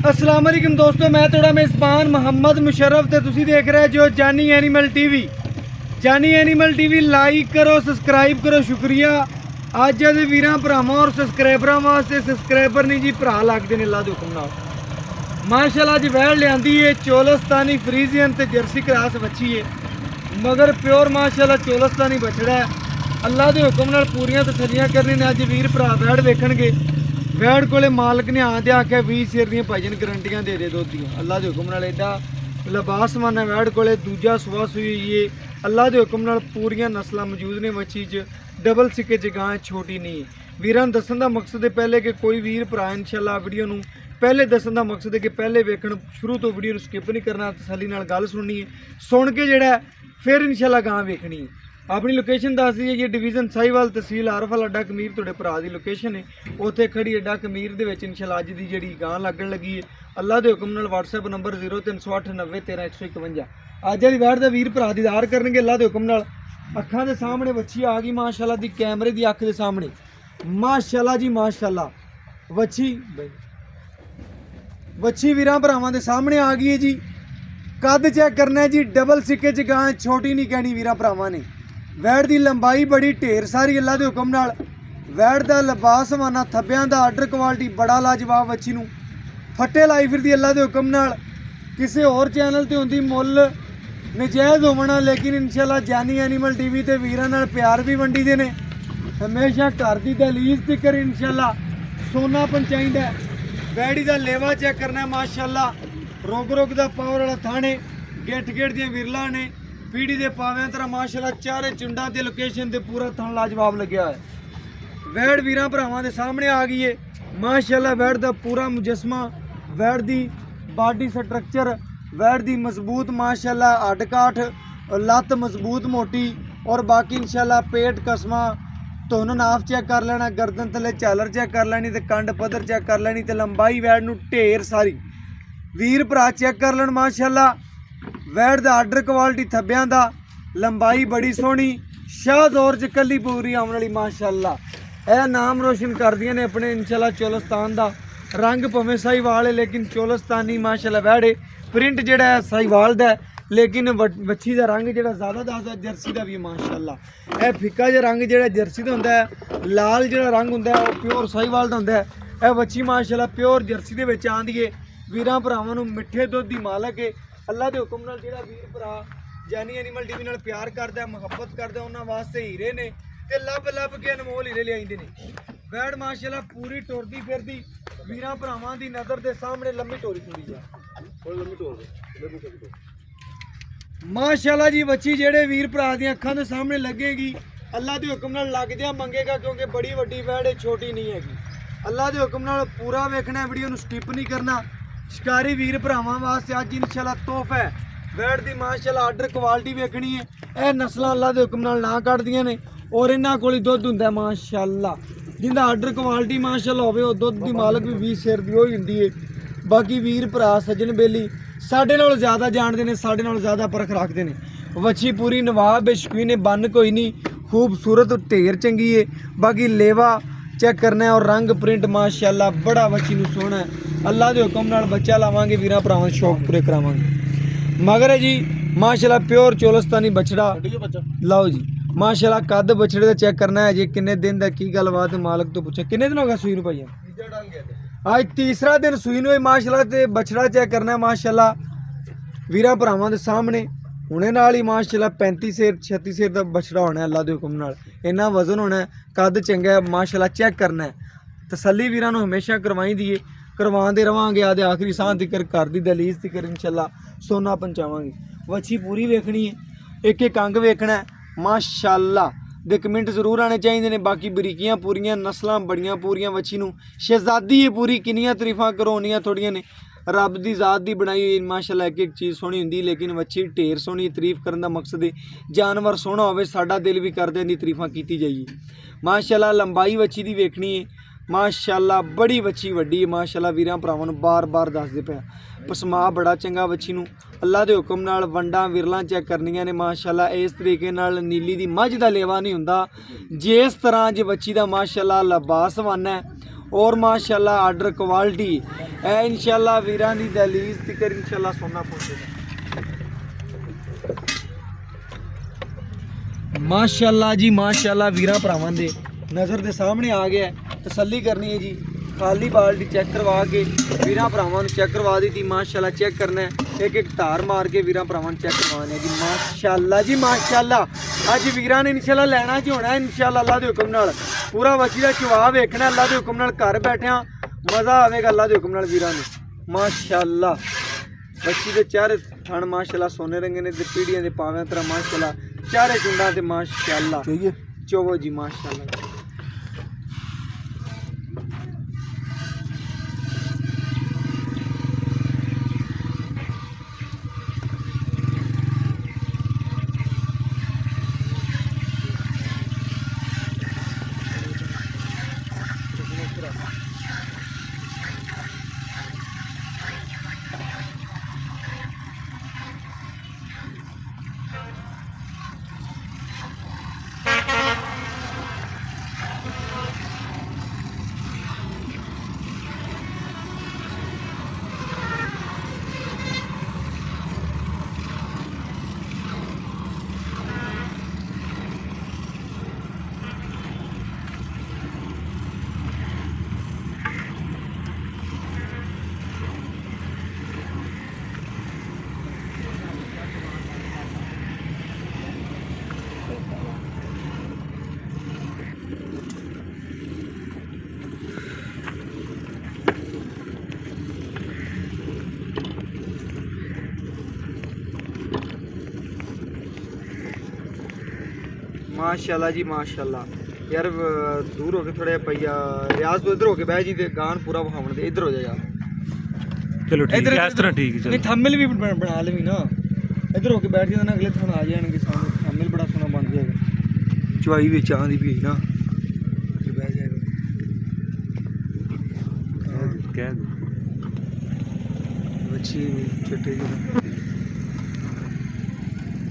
अस्सलाम वालेकुम दोस्तों, मैं थोड़ा मेज़बान मोहम्मद मुशर्रफ ते तुसी देख रहे जो जानी एनिमल टीवी। जानी एनिमल टीवी लाइक करो, सब्सक्राइब करो, शुक्रिया। अज दे वीरां भरावां और सबसक्राइबरां वास्ते सब्सक्राइबर नहीं जी भरा लगदे ने, अल्लाह दे हुक्म नाल। माशाअल्लाह अज वैड़ लियांदी है चोलस्तानी फ्रीजियन ते जर्सी क्रॉस बच्ची है, मगर प्योर माशाअल्लाह चोलस्तानी बछड़ा है। अल्लाह दे हुक्म नाल पूरियां तसल्लियां करनी ने। अज वीर भरा वैड़ वेखणगे। वैड़ कोले मालक ने आंदे आख्या 20 सिर दियां भाईजन गारंटियां दे दुध दियां। अल्लाह के हुक्म नाल एडा लिबासमान है वैड़ कोले, दूजा सुआ सुई ये अल्लाह के हुक्म नाल पूरियां नस्लां मौजूद ने मच्छी च। डबल सिक्के च गां छोटी नहीं है। वीरां दसन दा मकसद है पहले कि कोई वीर भरा इंशाअल्लाह वीडियो नूं पहले दसन दा मकसद है कि पहले वेखण, शुरू तो वीडियो नूं स्किप नहीं करना, तसल्ली नाल गल सुननी है, सुन के जिहड़ा फिर इंशाअल्लाह गां वेखनी है। अपनी लोकेशन दस दी है, डिवीजन साहिवाल तहसील आरफल अड्डा कमीर तुहाडे भरा दी लोकेशन है। उत्थे खड़ी अड्डा कमीर दे विच इंशाअल्लाह अज दी जिहड़ी गां लगन लगी है। अल्लाह दे हुक्म नाल WhatsApp नंबर 0308 90 13 151। अज वाली वैड़ दा वीर भरा दीदार करनगे अल्लाह दे हुक्म नाल। अखां दे सामने बच्ची आ गई माशाअल्लाह दी, कैमरे दी अख दे सामने माशाअल्लाह जी माशाअल्लाह। बच्ची वीरां भरावां दे सामने आ गई है जी। कद चेक करना है जी, डबल सिक्के च गां, छोटी नहीं कहनी वीरां भरावां ने। वैड़ की लंबाई बड़ी ढेर सारी अल्लाह के हुक्म नाल। वैड़ का लिबास माना थब्बियां दा आर्डर क्वालिटी बड़ा लाजवाब बच्ची नूं फट्टे लाई फिरदी अल्लाह के हुक्म नाल। किसी होर चैनल ते हुंदी मुੱਲ नजायज़ होवना, लेकिन इंशाअल्लाह जानी एनिमल टीवी ते वीरां नाल प्यार भी वंडी दे ने। हमेशा घर की दहलीज तिकर इंशाअल्लाह सोना पहुंचाइंदा। वैड़ी का लेवा चेक करना माशाअल्लाह, रोग रोग का पावर वाला थाने, गेट गेट दियां विरला ने, पीढ़ी के पाव्यां तरह माशाअल्लाह चारे चुंडा के लोकेशन ते पूरा थन लाजवाब लग्या है। वैड़ वीरां भरावां दे सामने आ गई है माशाअल्लाह। वैड़ का पूरा मुजस्मा, वैड़ की बॉडी स्ट्रक्चर, वैड़ की मजबूत माशाअल्लाह हड्ड काठ, लत्त मजबूत मोटी, और बाकी इंशाअल्लाह पेट कसमा तुहानूं नाफ चेक कर लेना, गर्दन थले झालर चेक कर लेनी, तो कंड पद्धर चेक कर लेनी, तो लंबाई वैड़ नूं ढेर सारी वीर भरा चेक कर लेन माशाअल्लाह। वैड़ दा आर्डर क्वालिटी थब्बियां दा, लंबाई बड़ी सोहनी, शाहदौर च कली पूरी आने वाली माशाअल्लाह। यह नाम रोशन कर दियां ने अपने इंशाअल्लाह चोलस्तान दा। रंग भावें साहिवाल है लेकिन चोलस्तानी माशाअल्लाह वैड़ है। प्रिंट जिहड़ा है साहिवाल दा है, लेकिन बच्ची का रंग जिहड़ा ज़्यादा दसदा जर्सी का भी माशाअल्लाह। यह फिक्का जिहा रंग जिहड़ा जर्सी का हुंदा है, लाल जिहड़ा रंग हुंदा है वो प्योर साहिवाल दा हुंदा है। यह बच्ची माशाअल्लाह प्योर जर्सी दे विच आंदी है। वीरां भरावां नूं मिठे दुध दी मालक है। अल्लाह के हुक्म नाल जिहड़ा वीर भरा जानी एनिमल टीवी नाल प्यार करदा है, मुहब्बत करदा है, उन्हां वास्ते हीरे ने ते लब लब के अनमोल हीरे लिआइंदे ने। वैड़ माशाअल्लाह पूरी टुरदी फिरदी वीरां भरावां दी नज़र दे सामने लम्मी टोरी थोड़ी माशाअल्लाह जी। बच्ची जेड़े वीर भरा दी अखां दे सामने लगेगी अल्लाह के हुक्म नाल लगदिया मंगेगा, क्योंकि बड़ी वड्डी वैड़ है, छोटी नहीं हैगी। अल्लाह के हुक्म नाल पूरा वेखना, वीडियो नूं स्किप नहीं करना। शिकारी वीर भरावां वास्ते अज इंशाअल्लाह तोहफा है। वैड़ की माशाअल्लाह आर्डर क्वालिटी वेखनी है। यह नस्लां अल्लाह के हुक्म नाल ना कटदियां ने, और इन्हां कोल दुध हुंदा माशाअल्लाह। जिंदा आर्डर क्वालिटी माशाअल्लाह होवे वो दुध की मालक भी 20 सिर दी होई हुंदी है। बाकी वीर भरा सज्जन बेली साडे नालों ज़्यादा जानते हैं, साडे नालों ज़्यादा परख रखते हैं। वच्छी पूरी नवाब है, शौकीन है, बन कोई नहीं, खूबसूरत ढेर चंगी है। बाकी लेवा चेक करना है और रंग प्रिंट माशाअल्लाह बड़ा बच्ची नूं सोहना है। अल्लाह के हुक्म नाल बच्चा लावांगे, वीरां भरावां दे शौक पूरे करावांगे। मगर है जी माशाअल्लाह प्योर चोलस्तानी बछड़ा। लाओ जी माशाअल्लाह कद बछड़े का चेक करना है जी, किन्ने दिन का की गलबात है, मालक तो पूछा किन्ने दिन हो गया सूई नूं भाई? आज तीसरा दिन सूई नूं माशाअल्लाह। ते बछड़ा चेक करना है माशाअल्लाह वीरां भरावां दे सामने। हुणे नाल ही माशाअल्लाह 35 सिर 36 सिर का बछड़ा होना है अल्लाह के हुक्म नाल। इन्ना वजन होना है, कद चंगा है माशाअल्लाह। चेक करना है, तसल्ली वीरां नूं हमेशा करवाई दी है, करवाते रवांगे आदे आखिरी सांस तिकर, घर की दहलीज तिकर इंशाअल्लाह सोना पहुंचावांगे। वच्छी पूरी वेखनी है, एक एक अंग वेखना है माशाअल्लाह। दे कमेंट जरूर आने चाहिए ने। बाकी बरीकियां पूरियां, नस्लां बड़ियां पूरियां बच्ची नूं, शहजादी है पूरी। किनियां तरीफां करो उन्नियां थोड़ियां ने। रब की जात की बनाई हुई माशाअल्लाह, एक एक चीज़ सोहनी हुंदी, लेकिन बच्ची ढेर सोहनी। तरीफ करने का मकसद है जानवर सोहना होवे, साडा दिल भी करदा इहदी तरीफां कीती जाइए माशाअल्लाह। लंबाई बच्ची की वेखनी है माशाअल्लाह, बड़ी बच्ची वड्डी है माशाअल्लाह। वीरां भरावां नूं बार बार दसदे पे पसमा बड़ा चंगा बच्ची नूं। अल्लाह के हुक्म नाल वंडां विरलां चेक करनियां ने माशाअल्लाह। इस तरीके नाल नीली दी मझ दा लेवा नहीं हुंदा जिस तरह ज बच्ची दा माशाअल्लाह लिबास बन है, और माशाल्लाह आर्डर क्वालिटी है इंशाल्लाह वीरां दी दहलीज तिकर इंशाल्लाह सोना पहुंचेगा। माशाल्लाह जी माशाल्लाह वीरां भरावां दे नज़र दे सामने आ गया है। तसल्ली करनी है जी, खाली बाल्टी चेक करवा के वीरां भरावां नूं चेक करवा दी थी। माशाल्लाह चेक करना है, एक एक धार मार के वीरां भरावां नूं चेक करवाने जी। माशाल्लाह जी माशाल्लाह अज वीरां ने इंशाल्लाह लैना च होना है इंशाल्लाह अल्लाह दे हुक्म नाल। पूरा वची दा चवा वेखना अल्लाह दे हुक्म नाल, घर बैठिया मज़ा आवेगा अल्लाह दे हुक्म नाल वीरां नूं। माशाल्लाह बच्ची दे चारे थण माशाल्लाह सोने रंगे ने ते पीढ़ियां दे पावें तरह माशाल्लाह चारे चुंडा ते माशाल्लाह चोवो जी माशाल्लाह। माशाल्लाह जी माशाल्लाह। यार दूर होके थोड़ा पैया रियाज तो इधर होके बह जी ते गान पूरा बहावन दे इधर हो जा यार। चलो ठीक है इस तरह ठीक है। नहीं थंबनेल भी बना लेवी ना, इधर होके बैठ जाना अगले थन आ जाएंगे सामने। थंबनेल बड़ा सोना बन जाएगा, चुवाई विच आंदी भी ना बह जाएगा। कह दो अच्छी छोटे जी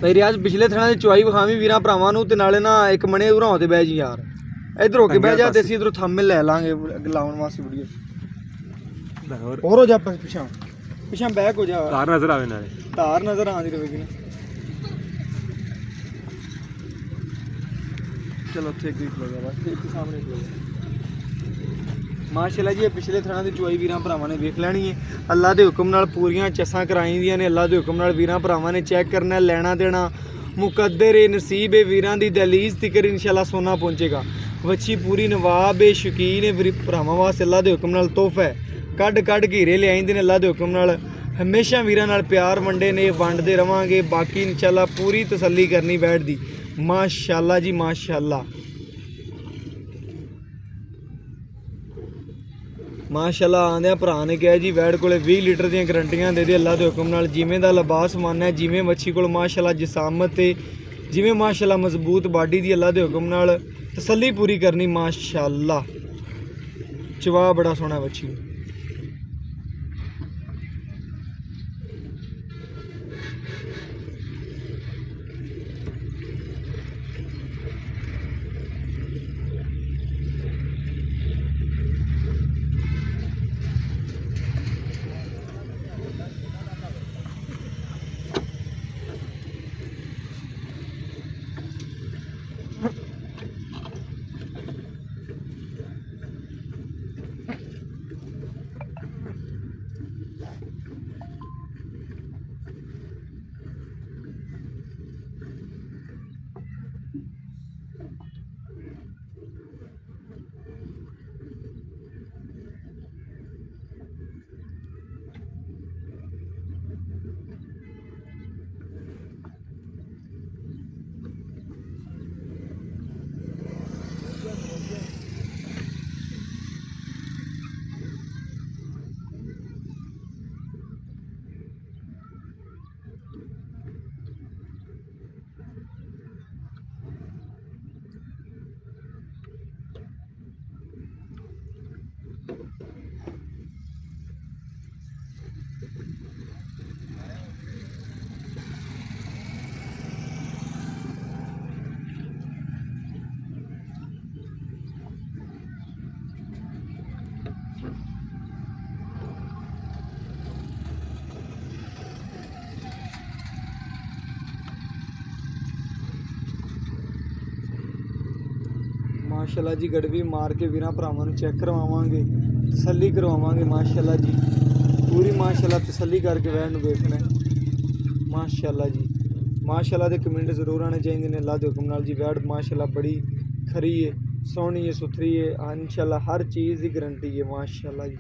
भाई रियाज पिछले थना ਦੀ ਚੁਆਈ ਵਿਖਾਵੀਂ ਵੀਰਾਂ ਭਰਾਵਾਂ ਨੂੰ ਤੇ ਨਾਲੇ ਨਾ ਇੱਕ ਮਣੇ ਉਰਾਂ ਹੋਤੇ ਬਹਿ ਜੀ ਯਾਰ। ਇਧਰ ਹੋ ਕੇ ਬਹਿ ਜਾ ਤੇ ਅਸੀਂ ਇਧਰੋਂ ਥੰਬਨੇਲ ਲੈ ਲਾਂਗੇ ਲਾਉਣ ਵਾਸਤੇ ਵੀਡੀਓ। ਹੋਰ ਹੋ ਜਾ ਪਿਛਾਂ ਪਿਛਾਂ ਬੈਕ ਹੋ ਜਾ, ਤਾਰ ਨਜ਼ਰ ਆਵੇ ਨਾਲੇ ਧਾਰ ਨਜ਼ਰ ਆਉਂਦੀ ਰਹੇਗੀ ਨਾ। ਚਲੋ ਉੱਥੇ ਇੱਕ ਖਲੋ ਜਾ ਬਸ, ਇੱਕ ਸਾਹਮਣੇ ਖਲੋ ਜਾ। ਮਾਸ਼ਾਅੱਲਾ ਜੀ ਇਹ ਪਿਛਲੇ ਥਣਾ ਦੀ ਚੁਆਈ ਵੀਰਾਂ ਭਰਾਵਾਂ ਨੇ ਵੇਖ ਲੈਣੀ ਹੈ। ਅੱਲਾ ਦੇ ਹੁਕਮ ਨਾਲ ਪੂਰੀਆਂ ਚੱਸਾਂ ਕਰਾਈ ਦੀਆਂ ਨੇ। ਅੱਲਾ ਦੇ ਹੁਕਮ ਨਾਲ ਵੀਰਾਂ ਭਰਾਵਾਂ ਨੇ ਚੈੱਕ ਕਰਨਾ, ਲੈਣਾ ਦੇਣਾ ਮੁਕੱਦਰ ਏ ਨਸੀਬ ਏ। ਵੀਰਾਂ ਦੀ ਦਹਲੀਜ਼ ਤਿਕਰ ਇਨਸ਼ਾਅੱਲਾ ਸੋਨਾ ਪਹੁੰਚੇਗਾ। ਵੱਛੀ ਪੂਰੀ ਨਵਾਬ ਏ, ਸ਼ੌਕੀਨ ਏ ਭਰਾਵਾਂ ਵਾਸਤੇ। ਅੱਲਾ ਦੇ ਹੁਕਮ ਨਾਲ ਤੋਹਫਾ ਹੈ, ਕੱਢ ਕੱਢ ਘੇਰੇ ਲਿਆਈਂਦੇ ਨੇ। ਅੱਲਾ ਦੇ ਹੁਕਮ ਨਾਲ ਹਮੇਸ਼ਾ ਵੀਰਾਂ ਨਾਲ ਪਿਆਰ ਵੰਡੇ ਨੇ, ਵੰਡਦੇ ਰਵਾਂਗੇ। ਬਾਕੀ ਇਨਸ਼ਾਅੱਲਾ ਪੂਰੀ ਤਸੱਲੀ ਕਰਨੀ ਬੈਠਦੀ। ਮਾਸ਼ਾਅੱਲਾ ਜੀ ਮਾਸ਼ਾਅੱਲਾ ਮਾਸ਼ਾਅੱਲਾ। ਆਂਦਿਆਂ ਭਰਾ ਨੇ ਕਿਹਾ ਜੀ ਵੈੜ ਕੋਲੇ 20 ਲੀਟਰ ਦੀਆਂ ਗਰੰਟੀਆਂ ਦੇ ਦੇ ਅੱਲਾ ਦੇ ਹੁਕਮ ਨਾਲ। ਜਿਵੇਂ ਦਾ ਲਿਬਾਸ ਮਾਨਣਾ, ਜਿਵੇਂ ਮੱਛੀ ਕੋਲ ਮਾਸ਼ਾਅੱਲਾ ਜਿਸਾਮਤ ਤੇ ਜਿਵੇਂ ਮਾਸ਼ਾਅੱਲਾ ਮਜ਼ਬੂਤ ਬਾਡੀ ਦੀ ਅੱਲਾ ਦੇ ਹੁਕਮ ਨਾਲ ਤਸੱਲੀ ਪੂਰੀ ਕਰਨੀ। ਮਾਸ਼ਾਅੱਲਾ ਚਵਾ ਬੜਾ ਸੋਹਣਾ ਬੱਚੀ। ਮਾਸ਼ਾਅੱਲਾ ਜੀ ਗੜਵੀ ਮਾਰ ਕੇ ਵੀਰਾਂ ਭਰਾਵਾਂ ਨੂੰ ਚੈੱਕ ਕਰਵਾਵਾਂਗੇ, ਤਸੱਲੀ ਕਰਵਾਵਾਂਗੇ ਮਾਸ਼ਾਅੱਲਾ ਜੀ, ਪੂਰੀ ਮਾਸ਼ਾਅੱਲਾ ਤਸੱਲੀ ਕਰਕੇ ਵੈੜ ਨੂੰ ਵੇਖਣਾ ਮਾਸ਼ਾਅੱਲਾ ਜੀ। ਮਾਸ਼ਾਅੱਲਾ ਦੇ ਕਮੈਂਟ ਜ਼ਰੂਰ ਆਣੇ ਚਾਹੀਦੇ ਨੇ ਅੱਲਾ ਦੇ ਹੁਕਮ ਨਾਲ ਜੀ। ਵੈੜ ਮਾਸ਼ਾਅੱਲਾ ਬੜੀ ਖਰੀ ਹੈ, ਸੋਹਣੀ ਹੈ, ਸੁਥਰੀ ਹੈ, ਇਨਸ਼ਾਅੱਲਾ ਹਰ ਚੀਜ਼ ਦੀ ਗਰੰਟੀ ਹੈ ਮਾਸ਼ਾਅੱਲਾ ਜੀ।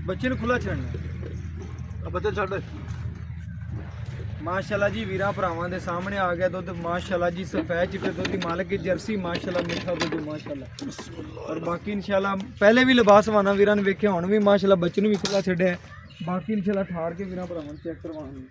ਬੱਚੇ ਨੂੰ ਖੁੱਲਾ ਛੱਡਣਾ, ਬੱਚੇ ਛੱਡ ਮਾਸ਼ਾਅੱਲਾ ਜੀ। ਵੀਰਾਂ ਭਰਾਵਾਂ ਦੇ ਸਾਹਮਣੇ ਆ ਗਿਆ ਦੁੱਧ ਮਾਸ਼ਾਅੱਲਾ ਜੀ, ਸਫੈਦ ਚਿੱਟੇ ਦੁੱਧ ਦੀ ਮਾਲਕ ਜਰਸੀ ਮਾਸ਼ਾਅੱਲਾ, ਮਿੱਠਾ ਦੁੱਧ ਮਾਸ਼ਾਅੱਲਾ। ਔਰ ਬਾਕੀ ਇਨਸ਼ਾਅੱਲਾ ਪਹਿਲੇ ਵੀ ਲਿਬਾਸਵਾਨਾ ਵੀਰਾਂ ਨੇ ਵੇਖਿਆ, ਹੁਣ ਵੀ ਮਾਸ਼ਾਅੱਲਾ ਬੱਚੇ ਨੂੰ ਵੀ ਖੁੱਲਾ ਛੱਡਿਆ। ਬਾਕੀ ਇਨਸ਼ਾਅੱਲਾ ਠਾਰ ਕੇ ਵੀਰਾਂ ਭਰਾਵਾਂ ਨੂੰ ਚੈੱਕ ਕਰਵਾਉਣਗੇ।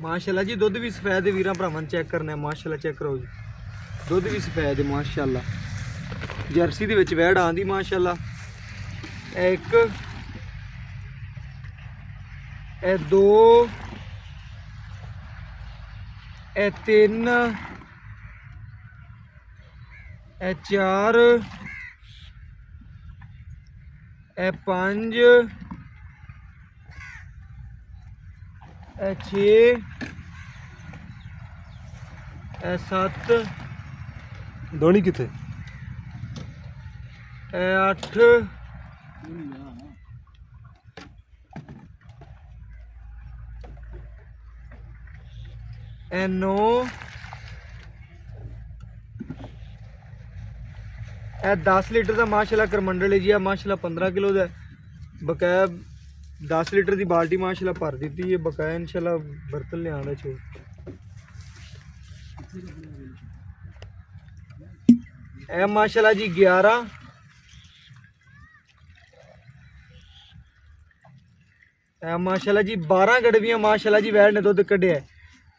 माशाल्लाह जी दुध भी सफेद है वीर भरावां चेक करना है माशाल्लाह चेक करो जी दुध भी सफेद है माशाल्लाह जर्सी दे विच वैड़ आंदी माशाल्लाह एक ए दो ए तीन ए चार ए पांच ए छे ए सत्त दोनी किथे ए अठ ए नौ ए 10 लीटर का माशाल्लाह करमंडल है जी माशाल्लाह 15 किलो का बकाया 10 लीटर की बाल्टी माशाल्लाह भर दी है बकाया इंशाल्लाह बर्तन लिया छो ए माशाल्लाह जी 11 ए माशाल्लाह जी 12 गड़वियां माशाल्लाह जी वैड़ ने दुध कढ़िया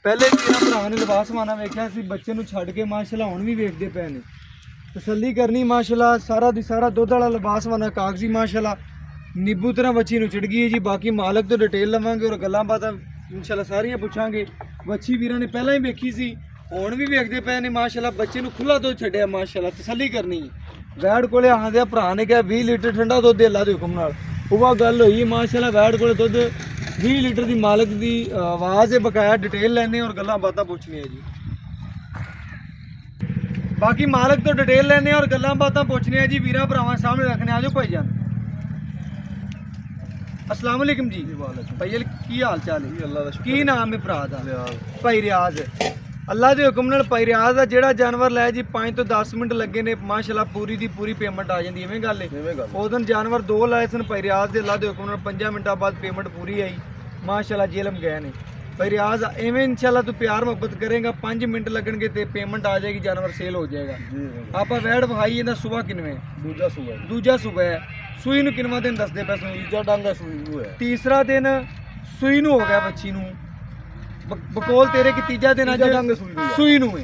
पहले मेरा भरा ने लिबास माना वेख्या सी बच्चे नूं छड्ड के माशाल्लाह हुण भी वेखदे पे ने तसल्ली करनी माशाल्लाह सारा दी सारा दुध वाला लिबास माना कागजी माशाल्लाह नींबू तरह बच्ची नूं चिड़ गई है जी बाकी मालक तो डिटेल लवांगे और गल्लां बातां इंशाल्लाह सारियां पुछांगे बच्ची वीरां ने पहलां ही वेखी सी हुण भी वेखदे पे ने माशाल्लाह बच्चे नूं खुला दुध छड्डिया माशाल्लाह तसल्ली करनी वैड़ कोले आंदे भरा ने कहा 20 लीटर ठंडा दुध अल्लाह दे हुक्म नाल उवा गल होई माशाल्लाह वैड़ कोले दुध 20 लीटर की मालक की आवाज़ है बकाया डिटेल लैने और गल्लां बातां पुछनी है जी बाकी मालक तो डिटेल लैने और गल्लां बातां पुछनी है जी वीरां भरावां सामने रखने आ जाओ भाईजान अस्सलाम वालेकुम जी भाईजान ਕੀ ਹਾਲ ਚਾਲ ਹੈ? ਅੱਲਾ ਦਾ ਕੀ ਨਾਮ ਹੈ ਭਰਾ ਦਾ? ਸ਼ੁਕਰ ਭਾਈ ਰਿਆਜ਼। ਅੱਲਾ ਦੇ ਹੁਕਮ ਨਾਲ ਭਾਈ ਰਿਆਜ਼ ਦਾ ਜਿਹੜਾ ਜਾਨਵਰ ਲੈ ਜੀ 5 ਤੋਂ 10 ਮਿੰਟ ਲੱਗੇ ਨੇ ਮਾਸ਼ਾਅੱਲਾ ਪੂਰੀ ਦੀ ਪੂਰੀ ਪੇਮੈਂਟ ਆ ਜਾਂਦੀ ਐਵੇਂ ਗੱਲ ਹੈ। ਕਿਵੇਂ ਗੱਲ ਉਹ ਦਿਨ ਜਾਨਵਰ 2 ਲਾਏ ਸਨ ਭਾਈ ਰਿਆਜ਼ ਦੇ। ਅੱਲਾ ਦੇ ਹੁਕਮ ਨਾਲ 5 ਮਿੰਟਾਂ ਬਾਅਦ ਪੇਮੈਂਟ ਪੂਰੀ ਆਈ ਮਾਸ਼ਾਅੱਲਾ ਜੇਲਮ ਗਏ ਨੇ। ਭਾਈ ਰਿਆਜ਼ ਐਵੇਂ ਇਨਸ਼ਾਅੱਲਾ ਤੂੰ ਪਿਆਰ ਮੁਹੱਬਤ ਕਰੇਗਾ 5 ਮਿੰਟ ਲੱਗਣਗੇ ਤੇ ਪੇਮੈਂਟ ਆ ਜਾਏਗੀ, ਜਾਨਵਰ ਸੇਲ ਹੋ ਜਾਏਗਾ। ਜੀ ਆਪਾਂ ਵੈੜ ਵਹਾਈ ਇਹਦਾ ਸਵੇਰ ਕਿਨਵੇਂ? ਦੂਜਾ ਸੂਆ ਜੀ। ਦੂਜਾ ਸਵੇਰ ਹੈ। ਸੂਈ ਨੂੰ ਕਿੰਨਵਾਂ ਦਿਨ ਦੱਸਦੇ ਪਏ ਸੂਈ? ਤੀਜਾ ਡਾਂਗਾ ਸੂਈ ਹੋਇਆ। ਤੀਸਰਾ ਦਿਨ ਸੂਈ ਨੂੰ ਹੋ ਗਿਆ ਬੱਚੀ ਨੂੰ। ਬਕੋਲ ਤੇਰੇ ਕੀ ਤੀਜਾ ਦਿਨ ਅੱਜ ਤੀਜਾ ਡੰਗ ਸੂਈ ਨੂੰ ਹੈ। ਸੂਈ ਨੂੰ ਹੈ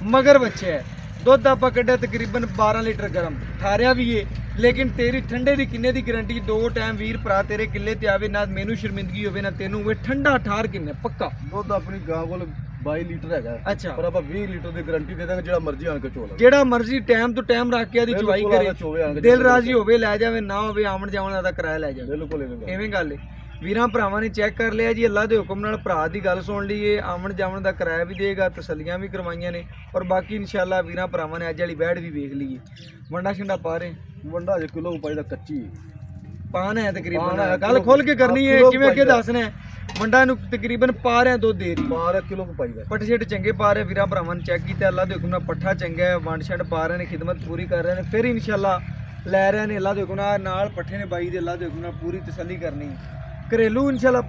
ਮਗਰ ਬੱਚਾ ਹੈ। ਦੁੱਧ ਆਪਾਂ ਕੱਢਿਆ ਤਕਰੀਬਨ 12 ਲੀਟਰ ਗਰਮ ਠਾਰਿਆ ਵੀ ਏ, ਲੇਕਿਨ ਤੇਰੀ ਠੰਡੇ ਦੀ ਕਿੰਨੇ ਦੀ ਗਾਰੰਟੀ? 2 ਟਾਈਮ ਵੀਰ ਭਰਾ ਤੇਰੇ ਕਿੱਲੇ ਤੇ ਆਵੇ, ਨਾ ਮੈਨੂੰ ਸ਼ਰਮਿੰਦਗੀ ਹੋਵੇ ਨਾ ਤੈਨੂੰ ਹੋਵੇ। ਠੰਡਾ ਠਾਰ ਕਿੰਨੇ ਪੱਕਾ ਦੁੱਧ ਆਪਣੀ ਗਾਂ ਕੋਲ 22 ਲੀਟਰ ਹੈਗਾ, ਅੱਛਾ। ਪਰ ਆਪਾਂ 20 ਲੀਟਰ ਦੀ ਗਾਰੰਟੀ ਦੇ ਦਾਂਗੇ, ਜਿਹੜਾ ਮਰਜ਼ੀ ਆਣ ਕੇ ਚੋਲਾ। ਜਿਹੜਾ ਮਰਜ਼ੀ ਟਾਈਮ ਤੋਂ ਟਾਈਮ ਰੱਖ ਕੇ ਆਦੀ ਚਵਾਈ ਬਿਲਕੁਲ ਕਰੇ, ਆਲਾ ਚੋਵੇ ਆਣ ਕੇ ਦਿਲ ਜਿੱਦਾਂ ਰਾਜ਼ੀ ਹੋਵੇ ਲੈ ਜਾਵੇ, ਨਾ ਹੋਵੇ ਆਮਣ ਜਾਵਣ ਦਾ ਕਿਰਾਇਆ ਲੈ ਜਾਵੇ। ਬਿਲਕੁਲ ਐਵੇਂ ਗੱਲ ਏ। ਵੀਰਾਂ ਭਰਾਵਾਂ ਨੇ ਚੈੱਕ ਕਰ ਲਿਆ ਜੀ, ਅੱਲਾ ਦੇ ਹੁਕਮ ਨਾਲ ਭਰਾ ਦੀ ਗੱਲ ਸੁਣ ਲਈਏ। ਆਮਣ ਜਾਵਣ ਦਾ ਕਿਰਾਇਆ ਵੀ ਦੇਗਾ, ਤਸੱਲੀਆਂ ਵੀ ਕਰਵਾਈਆਂ ਨੇ, ਔਰ ਬਾਕੀ ਇਨਸ਼ਾਅੱਲਾ ਵੀਰਾਂ ਭਰਾਵਾਂ ਨੇ ਅੱਜ ਵਾਲੀ ਬੈੜ ਵੀ ਵੇਖ ਲਈਏ। ਵੰਡਾ ਛੰਡਾ ਪਾ ਰਹੇ ਵੰਡਾ ਜੇ ਕਿਲੋ ਪਾਈ ਦਾ ਕੱਚੀ ਪਾਨ ਹੈ ਤਕਰੀਬਨ। ਪਾਨ ਹੈ, ਗੱਲ ਖੋਲ ਕੇ ਕਰਨੀ ਹੈ, ਕਿਲੋ ਕਿਵੇਂ ਅੱਗੇ ਪਾਈ ਦਾ। ਦੱਸਣਾ ਹੈ। ਵੰਡਾ ਨੂੰ ਤਕਰੀਬਨ ਪਾ ਰਹੇ ਦੁੱਧ ਦੇ ਰਹੀ 12 ਕਿਲੋ ਪਾਈ ਦਾ। ਪੱਠੇ ਛੇਟ ਚੰਗੇ ਪਾ ਰਹੇ ਵੀਰਾਂ ਭਰਾਵਾਂ ਨੇ ਚੈੱਕ ਕੀਤਾ। ਅੱਲਾ ਦੇ ਹੁਕਮ ਨਾਲ ਪੱਠਾ ਚੰਗਾ ਹੈ, ਵੰਡ ਛੰਡ ਪਾ ਰਹੇ ਨੇ, ਖਿਦਮਤ ਪੂਰੀ ਕਰ ਰਹੇ ਨੇ, ਫਿਰ ਇਨਸ਼ਾਅੱਲਾ ਲੈ ਰਹੇ ਨੇ। ਅੱਲਾ ਦੇ ਹੁਕਮ ਨਾਲ ਪੱਠੇ ਨੇ ਬਾਈ ਦੇ, ਅੱਲਾ ਦੇ ਹੁਕਮ ਨਾਲ ਪੂਰੀ ਤਸੱਲੀ ਕਰਨੀ ਹੈ। ਘਰੇਲੂ ਇਨਸ਼ਾਅੱਲਾ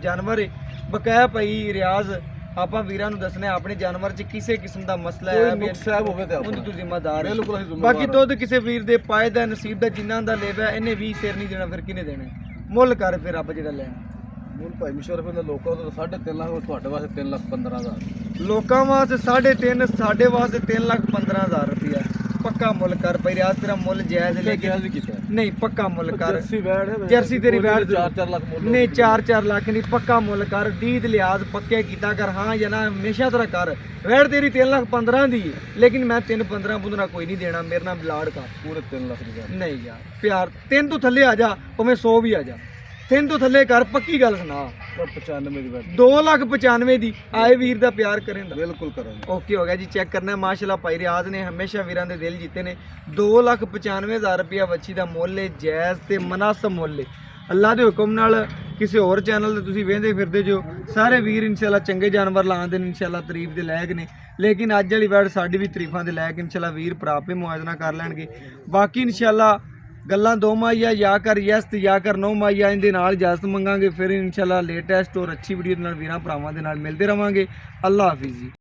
ਜਾਨਵਰ ਹੈ। ਬਕਾਇਆ ਭਾਈ ਰਿਆਜ਼ ਆਪਾਂ ਵੀਰਾਂ ਨੂੰ ਦੱਸਣਾ ਆਪਣੇ ਜਾਨਵਰ 'ਚ ਕਿਸੇ ਕਿਸਮ ਦਾ ਮਸਲਾ ਹੈ ਕੋਈ ਨੁਕਸ ਸਾਹਿਬ ਹੋਵੇ ਤੇ ਉਹਦੀ ਤੂੰ ਜ਼ਿੰਮੇਦਾਰ ਹੈ। ਬਿਲਕੁਲ ਅਸੀਂ ਜ਼ਿੰਮੇਵਾਰ ਬਾਕੀ ਦੁੱਧ ਕਿਸੇ ਵੀਰ ਦੇ ਪਾਏ ਦਾ ਨਸੀਬ ਦਾ ਜਿੰਨਾ ਦਾ ਲੇਵਾ ਇਹਨੇ 20 ਸਿਰ ਨਹੀਂ ਦੇਣਾ, ਫਿਰ ਕਿਹਨੇ ਦੇਣਾ? ਮੁੱਲ ਕਰ ਫਿਰ ਰੱਬ ਜਿਹੜਾ ਲੈਣਾ। ਹੁਣ ਭਾਈ ਮੁਸ਼ਰਫ ਦੇ ਲੋਕਾਂ ਤੋਂ 3.5 ਲੱਖ, ਤੁਹਾਡੇ ਵਾਸਤੇ 3,15,000। ਲੋਕਾਂ ਵਾਸਤੇ 3.5, ਸਾਡੇ ਵਾਸਤੇ 3,15,000 ਰੁਪਇਆ ਪੱਕਾ ਮੁੱਲ ਕਰ। ਭਾਈ ਰਿਆਜ਼ ਤੇਰਾ ਮੁੱਲ ਜਾਇਜ਼ ਲੈ ਕੇ ਵੀ ਕੀਤਾ ਨਹੀਂ, ਪੱਕਾ ਮੁੱਲ ਕਰ। ਜਰਸੀ ਵੈੜ ਹੈ, ਜਰਸੀ ਤੇਰੀ ਵੈੜ 4-4 ਲੱਖ ਮੁੱਲ ਨਹੀਂ, 4-4 ਲੱਖ ਨਹੀਂ, ਪੱਕਾ ਮੁੱਲ ਕਰ। ਡੀਦ ਲਿਆਜ਼ ਪੱਕੇ ਕੀਤਾ ਕਰ, ਹਾਂ ਜਾਂ ਨਾ ਹਮੇਸ਼ਾ ਤਰ੍ਹਾਂ ਕਰ। ਵੈੜ ਤੇਰੀ 3,15,000 ਦੀ ਹੈ, ਲੇਕਿਨ ਮੈਂ 3,15,000 ਕੋਈ ਨਹੀਂ ਦੇਣਾ। ਮੇਰੇ ਨਾਲ ਬਲਾੜ ਕਰ ਪੂਰੇ 3 ਲੱਖ ਦੀ ਗੱਲ। ਨਹੀਂ ਯਾਰ ਪਿਆਰ। 3 ਤੋਂ ਥੱਲੇ ਆ ਜਾ, ਭਾਵੇਂ 100 ਵੀ ਆ ਜਾ। 3 ਤੋਂ ਥੱਲੇ ਕਰ, ਪੱਕੀ ਗੱਲ ਸੁਣਾ। 95 ਦੀ ਵੈੜ 2,95,000 ਦੀ ਆਏ ਵੀਰ ਦਾ ਪਿਆਰ ਕਰੇਂਦਾ। ਬਿਲਕੁਲ ਕਰਾਂਗੇ। ਓਕੇ ਹੋ ਗਿਆ ਜੀ, ਚੈੱਕ ਕਰਨਾ। ਮਾਸ਼ਾਅੱਲਾ ਭਾਈ ਰਿਆਜ਼ ਨੇ ਹਮੇਸ਼ਾ ਵੀਰਾਂ ਦੇ ਦਿਲ ਜਿੱਤੇ ਨੇ। 2,95,000 ਰੁਪਇਆ ਵੱਛੀ ਦਾ ਮੁੱਲ ਹੈ, ਜਾਇਜ਼ ਤੇ ਮਨਾਸਬ ਮੁੱਲ ਹੈ। ਅੱਲਾ ਦੇ ਹੁਕਮ ਨਾਲ ਕਿਸੇ ਹੋਰ ਚੈਨਲ ਤੇ ਤੁਸੀਂ ਵੇਖਦੇ ਫਿਰਦੇ ਜੋ ਸਾਰੇ ਵੀਰ ਇਨਸ਼ਾਅੱਲਾ ਚੰਗੇ ਜਾਨਵਰ ਲਾਉਂਦੇ ਨੇ, ਇਨਸ਼ਾਅੱਲਾ ਤਾਰੀਫ ਦੇ ਲਾਇਕ ਨੇ, ਲੇਕਿਨ ਅੱਜ ਵਾਲੀ ਵੈੜ ਸਾਡੀ ਵੀ ਤਾਰੀਫਾਂ ਦੇ ਲਾਇਕ ਇਨਸ਼ਾਅੱਲਾ ਵੀਰ ਭਰਾ ਆਪੇ ਮੁਆਜ਼ਨਾ ਕਰ ਲੈਣਗੇ। ਬਾਕੀ ਇਨਸ਼ਾਅੱਲਾ ਗੱਲਾਂ ਦੋ ਮਾਈਆ ਜਾਂ ਕਰ ਯੈਸ ਤੇ ਜਾਂ ਕਰ ਨੋ ਮਾਈਆ ਇਹਦੇ ਨਾਲ ਇਜਾਜ਼ਤ ਮੰਗਾਂਗੇ। ਫਿਰ ਇਨਸ਼ਾਅੱਲਾ ਲੇਟੈਸਟ ਔਰ ਅੱਛੀ ਵੀਡੀਓ ਦੇ ਨਾਲ ਵੀਰਾਂ ਭਰਾਵਾਂ ਦੇ ਨਾਲ ਮਿਲਦੇ ਰਵਾਂਗੇ। ਅੱਲਾ ਹਾਫਿਜ਼ ਜੀ।